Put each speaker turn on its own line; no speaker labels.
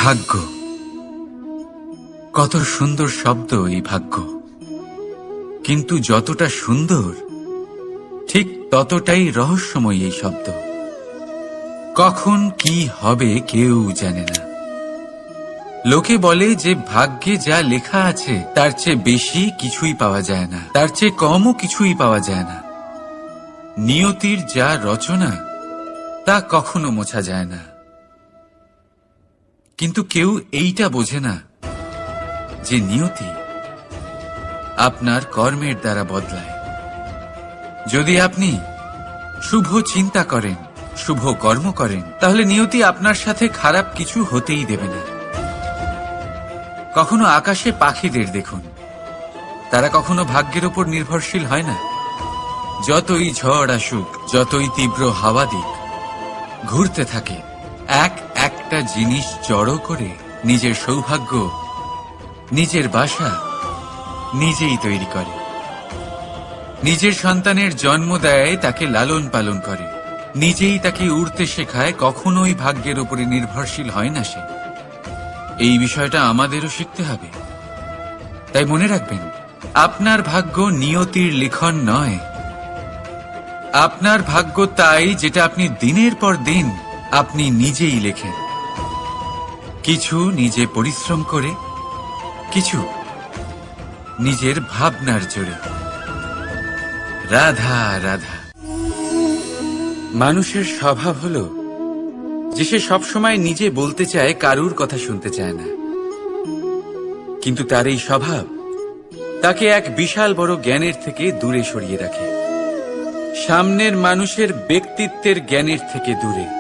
ভাগ্য, কত সুন্দর শব্দ এই ভাগ্য। কিন্তু যতটা সুন্দর ঠিক ততটাই রহস্যময় এই শব্দ। কখন কি হবে কেউ জানে না। লোকে বলে যে ভাগ্যে যা লেখা আছে তার চেয়ে বেশি কিছুই পাওয়া যায় না, তার চেয়ে কমও কিছুই পাওয়া যায় না। নিয়তির যা রচনা তা কখনো মোছা যায় না। কিন্তু কেউ এইটা বোঝে না যে নিয়তি আপনার কর্মের দ্বারা বদলায়। যদি আপনি শুভ চিন্তা করেন, শুভ কর্ম করেন, তাহলে নিয়তি আপনার সাথে খারাপ কিছু হতেই দেবে না। কখনো আকাশে পাখিদের দেখুন, তারা কখনো ভাগ্যের উপর নির্ভরশীল হয় না। যতই ঝড় আসুক, যতই তীব্র হাওয়া দিক, ঘুরতে থাকে, একটা জিনিস জড়ো করে নিজের সৌভাগ্য, নিজের বাসা নিজেই তৈরি করে। নিজের সন্তানের জন্ম দেয়, তাকে লালন পালন করে, নিজেই তাকে উড়তে শেখায়, কখনোই ভাগ্যের উপরে নির্ভরশীল হয় না সে। এই বিষয়টা আমাদেরও শিখতে হবে। তাই মনে রাখবেন, আপনার ভাগ্য নিয়তির লিখন নয়। আপনার ভাগ্য তাই যেটা আপনি দিনের পর দিন আপনি নিজেই লেখেন। কিছু নিজে পরিশ্রম করে, কিছু নিজের ভাবনার জোরে। রাধা রাধা। মানুষের স্বভাব হলো যে সে সবসময় নিজে বলতে চায়, কারুর কথা শুনতে চায় না। কিন্তু তার এই স্বভাব তাকে এক বিশাল বড় জ্ঞানের থেকে দূরে সরিয়ে রাখে, সামনের মানুষের ব্যক্তিত্বের জ্ঞানের থেকে দূরে।